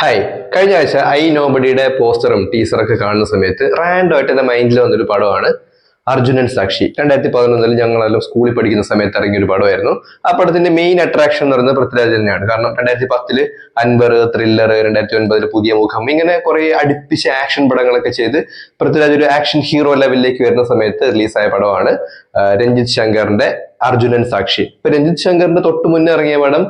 Hi, കഴിഞ്ഞ ആഴ്ച I നോബഡിയുടെ പോസ്റ്ററും ടീസറൊക്കെ കാണുന്ന സമയത്ത് റാൻഡം ആയിട്ട് എന്റെ മൈൻഡിൽ വന്നൊരു പടമാണ് അർജുനൻ സാക്ഷി. 2011 ഞങ്ങളെല്ലാം സ്കൂളിൽ പഠിക്കുന്ന സമയത്ത് ഇറങ്ങിയ ഒരു പടമായിരുന്നു. ആ പടത്തിന്റെ മെയിൻ അട്രാക്ഷൻ എന്ന് പറയുന്നത് പൃഥ്വിരാജ് തന്നെയാണ്. കാരണം 2010 അൻവർ, ത്രില്ലർ, 2009 പുതിയ മുഖം, ഇങ്ങനെ കുറെ അടുപ്പിച്ച് ആക്ഷൻ പടങ്ങളൊക്കെ ചെയ്ത് പൃഥ്വിരാജ് ഒരു ആക്ഷൻ ഹീറോ ലെവലിലേക്ക് വരുന്ന സമയത്ത് റിലീസായ പടമാണ് രഞ്ജിത്ത് ശങ്കറിന്റെ അർജുനൻ സാക്ഷി. ഇപ്പൊ രഞ്ജിത്ത് ശങ്കറിന്റെ തൊട്ട് മുന്നേ ഇറങ്ങിയ പടം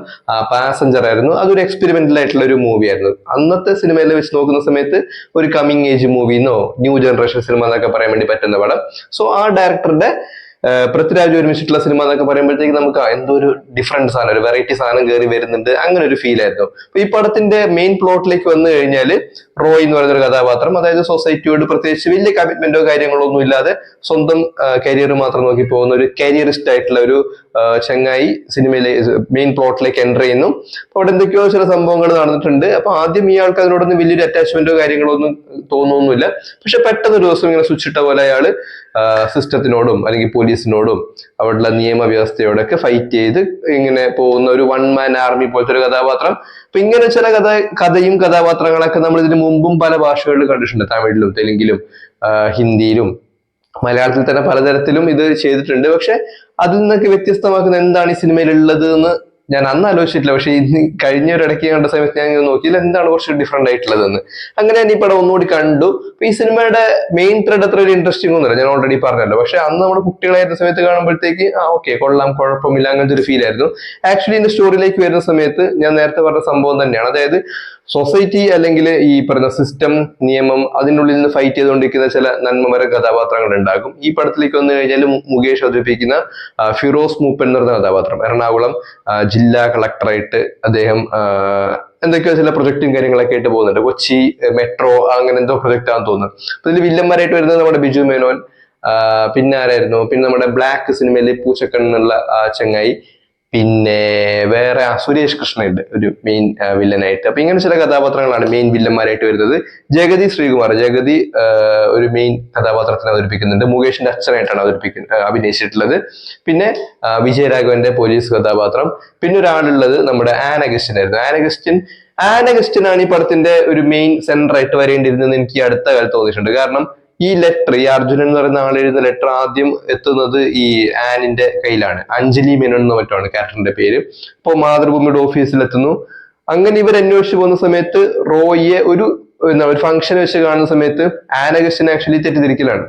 പാസഞ്ചർ ആയിരുന്നു. അതൊരു എക്സ്പെരിമെന്റൽ ആയിട്ടുള്ള ഒരു മൂവി ആയിരുന്നു. അന്നത്തെ സിനിമയിൽ വെച്ച് നോക്കുന്ന സമയത്ത് ഒരു കമ്മിങ് ഏജ് മൂവിന്നോ ന്യൂ ജനറേഷൻ സിനിമ എന്നൊക്കെ പറയാൻ വേണ്ടി പറ്റുന്ന പടം. സോ ആ ഡയറക്ടറുടെ പൃഥ്വിരാജ് ഒരുമിച്ചിട്ടുള്ള സിനിമ എന്നൊക്കെ പറയുമ്പോഴത്തേക്ക് നമുക്ക് എന്തോ ഒരു ഡിഫറൻറ്റ് സാധനം, ഒരു വെറൈറ്റി സാധനം കയറി വരുന്നുണ്ട്, അങ്ങനെ ഒരു ഫീൽ ആയിരുന്നു. അപ്പൊ ഈ പടത്തിന്റെ മെയിൻ പ്ലോട്ടിലേക്ക് വന്നു കഴിഞ്ഞാൽ റോയ് എന്ന് പറയുന്ന ഒരു കഥാപാത്രം, അതായത് സൊസൈറ്റിയോട് പ്രത്യേകിച്ച് വലിയ കമ്മിറ്റ്മെന്റോ കാര്യങ്ങളോ ഒന്നും ഇല്ലാതെ സ്വന്തം കരിയർ മാത്രം നോക്കി പോകുന്ന ഒരു കരിയറിസ്റ്റ് ആയിട്ടുള്ള ഒരു ചങ്ങായി സിനിമയിലെ മെയിൻ പ്ലോട്ടിലേക്ക് എൻ്റർ ചെയ്യുന്നു. അപ്പൊ അവിടെ എന്തൊക്കെയോ ചില സംഭവങ്ങൾ നടന്നിട്ടുണ്ട്. അപ്പൊ ആദ്യം ഈ ആൾക്ക് അതിനോടൊന്നും വലിയൊരു അറ്റാച്ച്മെന്റോ കാര്യങ്ങളോ ഒന്നും തോന്നുന്നില്ല. പക്ഷെ പെട്ടെന്ന് ഒരു ദിവസം ഇങ്ങനെ സ്വിച്ച് ഇട്ട പോലെ അയാള് സിസ്റ്റത്തിനോടും അല്ലെങ്കിൽ പോലീസിനോടും അവിടെയുള്ള നിയമവ്യവസ്ഥയോടൊക്കെ ഫൈറ്റ് ചെയ്ത് ഇങ്ങനെ പോകുന്ന ഒരു വൺ മാൻ ആർമി പോലത്തെ ഒരു കഥാപാത്രം. അപ്പൊ ഇങ്ങനെ ചില കഥയും കഥാപാത്രങ്ങളൊക്കെ നമ്മൾ ഇതിനു മുമ്പും പല ഭാഷകളിൽ കണ്ടിട്ടുണ്ട്. തമിഴിലും തെലുങ്കിലും ഹിന്ദിയിലും മലയാളത്തിൽ തന്നെ പലതരത്തിലും ഇത് ചെയ്തിട്ടുണ്ട്. പക്ഷെ അതിൽ നിന്നൊക്കെ വ്യത്യസ്തമാക്കുന്ന എന്താണ് ഈ സിനിമയിൽ ഉള്ളത് എന്ന് ഞാൻ അന്ന് ആലോചിച്ചിട്ടില്ല. പക്ഷെ ഇന്ന് കഴിഞ്ഞ ഒരു ഇടയ്ക്ക് കണ്ട സമയത്ത് ഞാൻ നോക്കിയില്ല എന്താണ് കുറച്ച് ഡിഫറെന്റ് ആയിട്ടുള്ളതെന്ന്. അങ്ങനെ ഞാൻ ഈ പടം ഒന്നുകൂടി കണ്ടു. അപ്പൊ ഈ സിനിമയുടെ മെയിൻ ത്രെഡ് അത്ര ഒരു ഇൻട്രസ്റ്റിംഗ് ഒന്നുമില്ല, ഞാൻ ഓൾറെഡി പറഞ്ഞല്ലോ. പക്ഷെ അന്ന് നമ്മുടെ കുട്ടികളായിരുന്ന സമയത്ത് കാണുമ്പോഴത്തേക്ക് ഓക്കെ കൊള്ളാം, കുഴപ്പമില്ല, അങ്ങനത്തെ ഒരു ഫീൽ ആയിരുന്നു. ആക്ച്വലി ഇതിന്റെ സ്റ്റോറിയിലേക്ക് വരുന്ന സമയത്ത് ഞാൻ നേരത്തെ പറഞ്ഞ സംഭവം തന്നെയാണ്. അതായത് സൊസൈറ്റി അല്ലെങ്കിൽ ഈ പറയുന്ന സിസ്റ്റം, നിയമം, അതിനുള്ളിൽ നിന്ന് ഫൈറ്റ് ചെയ്തുകൊണ്ടിരിക്കുന്ന ചില നന്മമര കഥാപാത്രങ്ങൾ ഉണ്ടാകും. ഈ പടത്തിലേക്ക് വന്നു കഴിഞ്ഞാൽ മുകേഷ് അവതരിപ്പിക്കുന്ന ഫിറോസ് മൂപ്പൻ എന്ന് പറയുന്ന കഥാപാത്രം എറണാകുളം ജില്ലാ കളക്ടറായിട്ട് അദ്ദേഹം എന്തൊക്കെയോ ചില പ്രൊജക്ടും കാര്യങ്ങളൊക്കെ ആയിട്ട് പോകുന്നുണ്ട്. കൊച്ചി മെട്രോ അങ്ങനെ എന്തോ പ്രൊജക്ട് ആണെന്ന് തോന്നുന്നു. അപ്പൊ ഇതിൽ വില്ലന്മാരായിട്ട് വരുന്നത് നമ്മുടെ ബിജു മേനോൻ, പിന്നെ ആരായിരുന്നു, പിന്നെ നമ്മുടെ ബ്ലാക്ക് സിനിമയിലെ പൂച്ചക്കൺ എന്നുള്ള ചങ്ങായി, പിന്നെ വേറെ സുരേഷ് കൃഷ്ണയുണ്ട് ഒരു മെയിൻ വില്ലനായിട്ട്. അപ്പൊ ഇങ്ങനെ ചില കഥാപാത്രങ്ങളാണ് മെയിൻ വില്ലന്മാരായിട്ട് വരുന്നത്. ജഗതി ശ്രീകുമാർ, ജഗതി ഒരു മെയിൻ കഥാപാത്രത്തിനെ അവതരിപ്പിക്കുന്നുണ്ട്. മുകേഷിന്റെ അച്ഛനായിട്ടാണ് അഭിനയിച്ചിട്ടുള്ളത്. പിന്നെ വിജയരാഘവന്റെ പോലീസ് കഥാപാത്രം. പിന്നെ ഒരാളുള്ളത് നമ്മുടെ ആൻ അഗസ്റ്റിൻ ആയിരുന്നു. ആൻ അഗസ്റ്റിൻ ആണ് ഈ പടത്തിന്റെ ഒരു മെയിൻ സെന്റർ ആയിട്ട് വരേണ്ടിയിരുന്നത് എനിക്ക് അടുത്ത കാലത്ത് തോന്നിയിട്ടുണ്ട്. കാരണം ഈ ലെറ്റർ, ഈ അർജുനൻ എന്ന് പറയുന്ന ആൾ എഴുതുന്ന ലെറ്റർ ആദ്യം എത്തുന്നത് ഈ ആനിന്റെ കയ്യിലാണ്. അഞ്ജലി മേനോൻ എന്ന് മറ്റാണ് ക്യാരക്ടറിന്റെ പേര്. അപ്പോൾ മാതൃഭൂമിയുടെ ഓഫീസിൽ എത്തുന്നു. അങ്ങനെ ഇവർ അന്വേഷിച്ച് പോകുന്ന സമയത്ത് റോയിയെ ഒരു ഫംഗ്ഷൻ വെച്ച് കാണുന്ന സമയത്ത് ആൻ അഗസ്റ്റിൻ ആക്ച്വലി തെറ്റിദ്ധരിക്കലാണ്,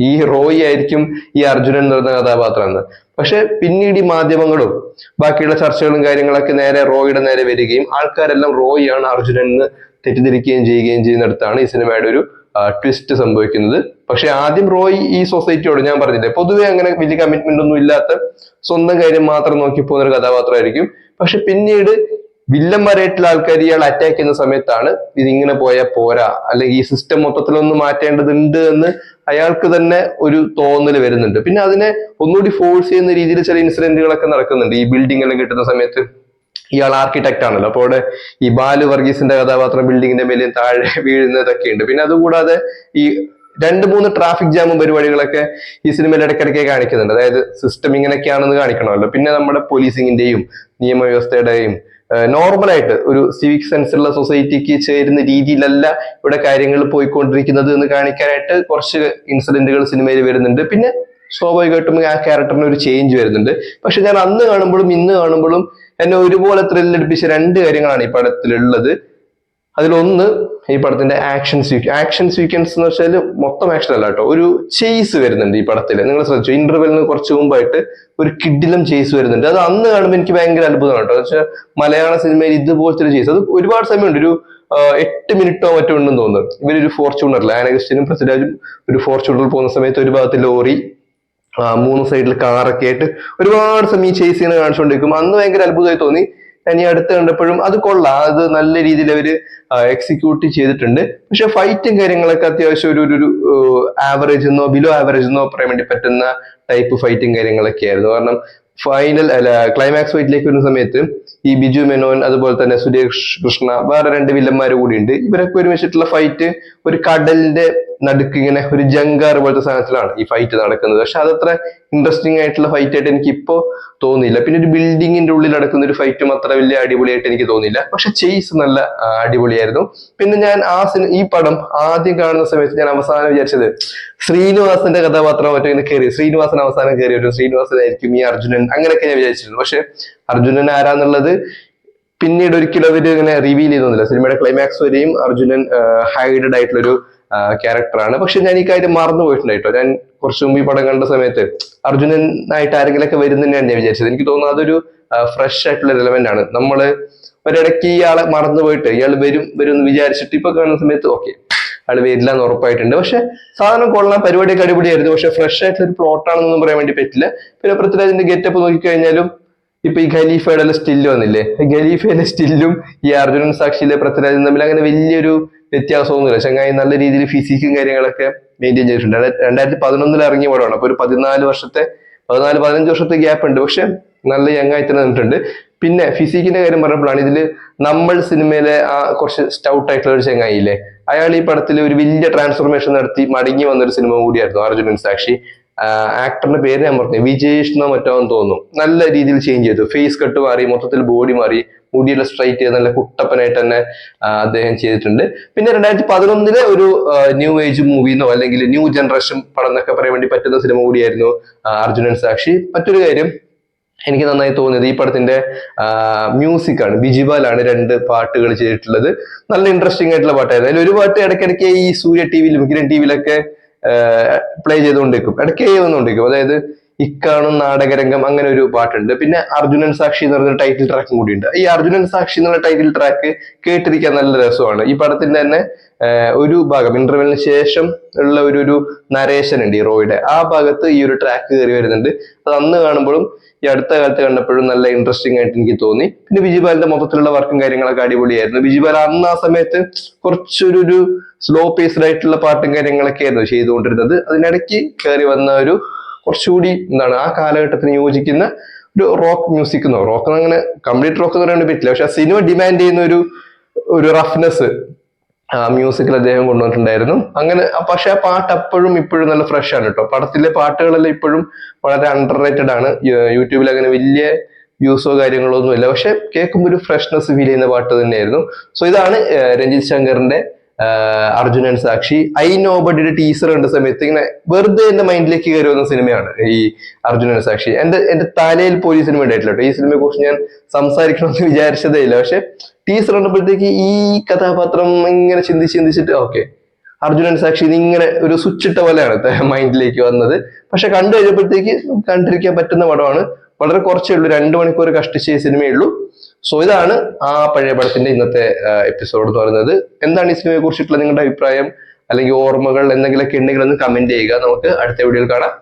ഈ റോയി ആയിരിക്കും ഈ അർജുനൻ എന്ന് പറയുന്ന കഥാപാത്രം എന്ന്. പക്ഷെ പിന്നീട് ഈ മാധ്യമങ്ങളും ബാക്കിയുള്ള ചർച്ചകളും കാര്യങ്ങളൊക്കെ നേരെ റോയിയുടെ നേരെ വരികയും ആൾക്കാരെല്ലാം റോയി ആണ് അർജുനൻ എന്ന് തെറ്റിദ്ധരിക്കുകയും ചെയ്യുകയും ചെയ്യുന്നിടത്താണ് ഈ സിനിമയുടെ ഒരു ട്വിസ്റ്റ് സംഭവിക്കുന്നത്. പക്ഷെ ആദ്യം റോയ് ഈ സൊസൈറ്റിയോട്, ഞാൻ പറഞ്ഞില്ലേ, പൊതുവെ അങ്ങനെ വലിയ കമ്മിറ്റ്മെന്റ് ഒന്നും ഇല്ലാത്ത സ്വന്തം കാര്യം മാത്രം നോക്കി പോകുന്ന ഒരു കഥാപാത്രമായിരിക്കും. പക്ഷെ പിന്നീട് വില്ലന്മാരായിട്ടുള്ള ആൾക്കാർ ഇയാൾ അറ്റാക്ക് ചെയ്യുന്ന സമയത്താണ് ഇതിങ്ങനെ പോയാൽ പോരാ, അല്ലെങ്കിൽ ഈ സിസ്റ്റം മൊത്തത്തിലൊന്ന് മാറ്റേണ്ടതുണ്ട് എന്ന് അയാൾക്ക് തന്നെ ഒരു തോന്നൽ വരുന്നുണ്ട്. പിന്നെ അതിനെ ഒന്നുകൂടി ഫോഴ്സ് ചെയ്യുന്ന രീതിയിൽ ചില ഇൻസിഡന്റുകളൊക്കെ നടക്കുന്നുണ്ട്. ഈ ബിൽഡിംഗ് എല്ലാം കിട്ടുന്ന സമയത്ത് ഇയാൾ ആർക്കിടെക്ട് ആണല്ലോ, അപ്പോൾ അവിടെ ഈ ബാലു വർഗീസിന്റെ കഥാപാത്രം ബിൽഡിങ്ങിന്റെ മേലെ താഴെ വീഴുന്നതൊക്കെ ഉണ്ട്. പിന്നെ അതുകൂടാതെ ഈ 2-3 ട്രാഫിക് ജാമും പരിപാടികളൊക്കെ ഈ സിനിമയിൽ ഇടയ്ക്കിടയ്ക്ക് കാണിക്കുന്നുണ്ട്. അതായത് സിസ്റ്റം ഇങ്ങനെയൊക്കെയാണെന്ന് കാണിക്കണമല്ലോ. പിന്നെ നമ്മുടെ പോലീസിങ്ങിന്റെയും നിയമവ്യവസ്ഥയുടെയും നോർമലായിട്ട് ഒരു സിവിക് സെൻസുള്ള സൊസൈറ്റിക്ക് ചേരുന്ന രീതിയിലല്ല ഇവിടെ കാര്യങ്ങൾ പോയിക്കൊണ്ടിരിക്കുന്നത് എന്ന് കാണിക്കാനായിട്ട് കുറച്ച് ഇൻസിഡന്റുകൾ സിനിമയിൽ വരുന്നുണ്ട്. പിന്നെ സ്വാഭാവികമായിട്ടും ആ ക്യാരക്ടറിന് ഒരു ചേഞ്ച് വരുന്നുണ്ട്. പക്ഷെ ഞാൻ അന്ന് കാണുമ്പോഴും ഇന്ന് കാണുമ്പോഴും എന്നെ ഒരുപോലെ ത്രില്ലടിപ്പിച്ച 2 കാര്യങ്ങളാണ് ഈ പടത്തിലുള്ളത്. അതിലൊന്ന് ഈ പടത്തിന്റെ ആക്ഷൻ സീക്വൻസ് എന്ന് വെച്ചാൽ മൊത്തം ആക്ഷൻ അല്ല കേട്ടോ, ഒരു ചേസ് വരുന്നുണ്ട് ഈ പടത്തിൽ. നിങ്ങൾ ശ്രദ്ധിച്ചു, ഇന്റർവെല്ലിന് കുറച്ച് മുമ്പായിട്ട് ഒരു കിഡിലും ചേസ് വരുന്നുണ്ട്. അത് അന്ന് കാണുമ്പോൾ എനിക്ക് ഭയങ്കര അത്ഭുതമാണ് കേട്ടോ. എന്ന് വെച്ചാൽ മലയാള സിനിമയിൽ ഇതുപോലത്തെ ഒരു ചേസ്, അത് ഒരുപാട് സമയമുണ്ട്, ഒരു 8 മിനിറ്റോ മറ്റോ ഉണ്ടെന്ന് തോന്നുന്നു. ഇവരൊരു ഫോർച്യൂണറിൽ, ആൻ അഗസ്റ്റിനും പൃഥ്വിരാജും ഒരു ഫോർച്യൂണറിൽ പോകുന്ന സമയത്ത് ഒരു ഭാഗത്ത് ലോറി, 3 സൈഡിൽ കാറൊക്കെ ആയിട്ട് ഒരുപാട് സമയം ഈ ചേസ് ചെയ്യുന്ന കാണിച്ചുകൊണ്ടിരിക്കും. അന്ന് ഭയങ്കര അത്ഭുതമായി തോന്നി. ഞാൻ ഈ അടുത്ത് കണ്ടപ്പോഴും അത് കൊള്ളാം, അത് നല്ല രീതിയിൽ അവര് എക്സിക്യൂട്ട് ചെയ്തിട്ടുണ്ട്. പക്ഷെ ഫൈറ്റും കാര്യങ്ങളൊക്കെ അത്യാവശ്യം ഒരു ആവറേജ് എന്നോ ബിലോ ആവറേജ് എന്നോ പറയാൻ വേണ്ടി പറ്റുന്ന ടൈപ്പ് ഫൈറ്റും കാര്യങ്ങളൊക്കെ ആയിരുന്നു. കാരണം ഫൈനൽ അല്ല ക്ലൈമാക്സ് ഫൈറ്റിലേക്ക് വരുന്ന സമയത്ത് ഈ ബിജു മെനോൻ അതുപോലെ തന്നെ സുരേഷ് കൃഷ്ണ വേറെ രണ്ട് വില്ലന്മാർ കൂടി ഉണ്ട്. ഇവരൊക്കെ ഒരുമിച്ചിട്ടുള്ള ഫൈറ്റ് ഒരു കടലിന്റെ നടുക്ക് ഇങ്ങനെ ഒരു ജങ്കാർ പോലത്തെ സാധനത്തിലാണ് ഈ ഫൈറ്റ് നടക്കുന്നത്. പക്ഷെ അതത്ര ഇൻട്രസ്റ്റിംഗ് ആയിട്ടുള്ള ഫൈറ്റ് ആയിട്ട് എനിക്ക് ഇപ്പോ തോന്നിയില്ല. പിന്നെ ഒരു ബിൽഡിങ്ങിന്റെ ഉള്ളിൽ നടക്കുന്ന ഒരു ഫൈറ്റും അത്ര വലിയ അടിപൊളിയായിട്ട് എനിക്ക് തോന്നിയില്ല. പക്ഷെ ചേസ് നല്ല അടിപൊളിയായിരുന്നു. പിന്നെ ഞാൻ ഈ പടം ആദ്യം കാണുന്ന സമയത്ത് ഞാൻ അവസാനം വിചാരിച്ചത് ശ്രീനിവാസന്റെ കഥാപാത്രം മറ്റോ ഇങ്ങനെ കയറി ശ്രീനിവാസൻ അവസാനം കയറി വരും, ശ്രീനിവാസനായിരിക്കും ഈ അർജുനൻ, അങ്ങനെയൊക്കെ ഞാൻ വിചാരിച്ചിരുന്നു. പക്ഷെ അർജുനൻ ആരാന്നുള്ളത് പിന്നീട് ഒരിക്കലും അവര് ഇങ്ങനെ റിവീൽ ചെയ്തൊന്നുമില്ല. സിനിമയുടെ ക്ലൈമാക്സ് വരെയും അർജുനൻ ഹൈഡഡ് ആയിട്ടുള്ള ഒരു ക്യാരക്ടറാണ്. പക്ഷെ ഞാൻ ഈ കാര്യം മറന്നു പോയിട്ടുണ്ടായിട്ടോ. ഞാൻ കുറച്ചു മുമ്പ് ഈ പടം കണ്ട സമയത്ത് അർജുനനായിട്ട് ആരെങ്കിലൊക്കെ വരും തന്നെയാണ് ഞാൻ വിചാരിച്ചത്. എനിക്ക് തോന്നുന്നു അതൊരു ഫ്രഷ് ആയിട്ടുള്ള എലമെന്റ് ആണ്. നമ്മള് ഒരിടയ്ക്ക് ഇയാളെ മറന്നു പോയിട്ട് ഇയാൾ വരും എന്ന് വിചാരിച്ചിട്ട് ഇപ്പൊ കാണുന്ന സമയത്ത് ഓക്കെ ആള് വരില്ല എന്ന് ഉറപ്പായിട്ടുണ്ട്. പക്ഷെ സാധനം കൊള്ളാൻ, പരിപാടിയൊക്കെ അടിപൊളിയായിരുന്നു. പക്ഷെ ഫ്രഷ് ആയിട്ടുള്ള ഒരു പ്ലോട്ട് ആണെന്നൊന്നും പറയാൻ വേണ്ടി പറ്റില്ല. പിന്നെ പൃഥ്വിരാജിന്റെ ഗെറ്റപ്പ് നോക്കിക്കഴിഞ്ഞാലും ഇപ്പൊ ഈ ഖലീഫയുടെ സ്റ്റില്ല് വന്നില്ലേ, ഖലീഫയുടെ സ്റ്റില്ലും ഈ അർജുനൻ സാക്ഷിയിലെ പൃഥ്വിരാജും തമ്മിൽ അങ്ങനെ വലിയൊരു വ്യത്യാസമൊന്നുമില്ല. ചങ്ങായി നല്ല രീതിയിൽ ഫിസിക്കും കാര്യങ്ങളൊക്കെ മെയിൻറ്റെയിൻ ചെയ്തിട്ടുണ്ട്. 2011 ഇറങ്ങിയ പടമാണ്. അപ്പൊ ഒരു 15 വർഷത്തെ ഗ്യാപ്പ് ഉണ്ട്. പക്ഷെ നല്ല യങ്ങായി തന്നെ നിന്നിട്ടുണ്ട്. പിന്നെ ഫിസിക്കിന്റെ കാര്യം പറഞ്ഞപ്പോഴാണ് ഇതില് നമ്മൾ സിനിമയിലെ ആ കുറച്ച് സ്റ്റൗട്ട് ആയിട്ടുള്ള ഒരു ചങ്ങായില്ലേ, അയാൾ ഈ പടത്തിൽ ഒരു വലിയ ട്രാൻസ്ഫോർമേഷൻ നടത്തി മടങ്ങി വന്നൊരു സിനിമ കൂടിയായിരുന്നു അർജുനൻ സാക്ഷി. ആക്ടറിന്റെ പേര് ഞാൻ പറഞ്ഞു, വിജേഷ് എന്നോ മറ്റോ തോന്നുന്നു. നല്ല രീതിയിൽ ചേഞ്ച് ചെയ്തു, ഫേസ് കട്ട് മാറി, മൊത്തത്തിൽ ബോഡി മാറി, മുടിയെല്ലാം സ്ട്രൈറ്റ് ചെയ്ത് നല്ല കുട്ടപ്പനായിട്ട് തന്നെ അദ്ദേഹം ചെയ്തിട്ടുണ്ട്. പിന്നെ 2011 ഒരു ന്യൂ ഏജ് മൂവിന്നോ അല്ലെങ്കിൽ ന്യൂ ജനറേഷൻ പടം എന്നൊക്കെ പറയാൻ വേണ്ടി പറ്റുന്ന സിനിമ കൂടിയായിരുന്നു അർജുനൻ സാക്ഷി. മറ്റൊരു കാര്യം എനിക്ക് നന്നായി തോന്നിയത് ഈ പടത്തിന്റെ മ്യൂസിക് ആണ്. ബിജിപാലാണ് 2 പാട്ടുകൾ ചെയ്തിട്ടുള്ളത്. നല്ല ഇൻട്രസ്റ്റിംഗ് ആയിട്ടുള്ള പാട്ടായിരുന്നു. അതിൽ ഒരു പാട്ട് ഇടയ്ക്കിടയ്ക്ക് ഈ സൂര്യ ടിവിയിലും കിരൺ ടിവിയിലൊക്കെ പ്ലേ ചെയ്തുകൊണ്ടിരിക്കും, ഇടയ്ക്ക് വന്നുകൊണ്ടിരിക്കും. അതായത് ഇക്കാണും നാടകരംഗം, അങ്ങനെ ഒരു പാട്ടുണ്ട്. പിന്നെ അർജുനൻ സാക്ഷി എന്ന് പറയുന്ന ടൈറ്റിൽ ട്രാക്കും കൂടിയുണ്ട്. ഈ അർജുനൻ സാക്ഷി എന്നുള്ള ടൈറ്റിൽ ട്രാക്ക് കേട്ടിരിക്കാൻ നല്ല രസമാണ്. ഈ പടത്തിന്റെ തന്നെ ഒരു ഭാഗം ഇന്റർവെല്ലിന് ശേഷം ഉള്ള ഒരു നരേഷൻ ഉണ്ട് ഈ റോയുടെ ആ ഭാഗത്ത് ഈ ഒരു ട്രാക്ക് കയറി വരുന്നുണ്ട്. അത് അന്ന് കാണുമ്പോഴും ഈ അടുത്ത കാലത്ത് കണ്ടപ്പോഴും നല്ല ഇൻട്രസ്റ്റിംഗ് ആയിട്ട് എനിക്ക് തോന്നി. പിന്നെ ബിജിപാലിന്റെ മൊത്തത്തിലുള്ള വർക്കും കാര്യങ്ങളൊക്കെ അടിപൊളിയായിരുന്നു. ബിജിപാൽ അന്ന് ആ സമയത്ത് കുറച്ചൊരു സ്ലോ പേസ്ഡ് ആയിട്ടുള്ള പാട്ടും കാര്യങ്ങളൊക്കെ ആയിരുന്നു ചെയ്തുകൊണ്ടിരുന്നത്. അതിനിടയ്ക്ക് കയറി വന്ന ഒരു കുറച്ചുകൂടി ആ കാലഘട്ടത്തിന് യോജിക്കുന്ന ഒരു റോക്ക് മ്യൂസിക് റോക്ക് അങ്ങനെ കംപ്ലീറ്റ് റോക്ക് എന്ന് പറയാൻ പറ്റില്ല, പക്ഷെ ആ സിനിമ ഡിമാൻഡ് ചെയ്യുന്ന ഒരു റഫ്നെസ് ആ മ്യൂസിക്കിൽ അദ്ദേഹം കൊണ്ടുവന്നിട്ടുണ്ടായിരുന്നു. അങ്ങനെ പക്ഷെ ആ പാട്ട് അപ്പോഴും ഇപ്പോഴും നല്ല ഫ്രഷ് ആണ് കേട്ടോ. പടത്തിലെ പാട്ടുകളെല്ലാം ഇപ്പോഴും വളരെ അണ്ടർ റേറ്റഡ് ആണ്. യൂട്യൂബിൽ അങ്ങനെ വലിയ വ്യൂസോ കാര്യങ്ങളോ ഒന്നും ഇല്ല, പക്ഷെ കേൾക്കുമ്പോൾ ഒരു ഫ്രഷ്നെസ് ഫീൽ ചെയ്യുന്ന പാട്ട് തന്നെയായിരുന്നു. സോ ഇതാണ് രഞ്ജിത് ശങ്കറിന്റെ അർജുനൻ സാക്ഷി. ഐ നോബഡിയുടെ ടീസർ കണ്ട സമയത്ത് ഇങ്ങനെ വെറുതെ എന്റെ മൈൻഡിലേക്ക് കയറി വന്ന സിനിമയാണ് ഈ അർജുനൻ സാക്ഷി. എന്റെ തലയിൽ പോയി സിനിമ ഉണ്ടായിട്ടില്ല കേട്ടോ. ഈ സിനിമയെ കുറിച്ച് ഞാൻ സംസാരിക്കണമെന്ന് വിചാരിച്ചതേ ഇല്ല. പക്ഷെ ടീസർ കണ്ടപ്പോഴത്തേക്ക് ഈ കഥാപാത്രം ഇങ്ങനെ ചിന്തിച്ചിട്ട് ഓക്കെ അർജുനൻ സാക്ഷി ഇങ്ങനെ ഒരു സ്വിച്ച് ഇട്ട പോലെയാണ് മൈൻഡിലേക്ക് വന്നത്. പക്ഷെ കണ്ടു കഴിഞ്ഞപ്പോഴത്തേക്ക് കണ്ടിരിക്കാൻ പറ്റുന്ന പടമാണ്. വളരെ കുറച്ചേ ഉള്ളൂ, 2 മണിക്കൂർ കഷ്ടിച്ച സിനിമയേ ഉള്ളൂ. സോ ഇതാണ് ആ പഴയ പടത്തിന്റെ ഇന്നത്തെ എപ്പിസോഡ് എന്ന് പറയുന്നത്. എന്താണ് ഈ സിനിമയെ കുറിച്ചിട്ടുള്ള നിങ്ങളുടെ അഭിപ്രായം അല്ലെങ്കിൽ ഓർമ്മകൾ എന്തെങ്കിലുമൊക്കെ ഉണ്ടെങ്കിൽ ഒന്ന് കമന്റ് ചെയ്യുക. നമുക്ക് അടുത്ത വീഡിയോയിൽ കാണാം.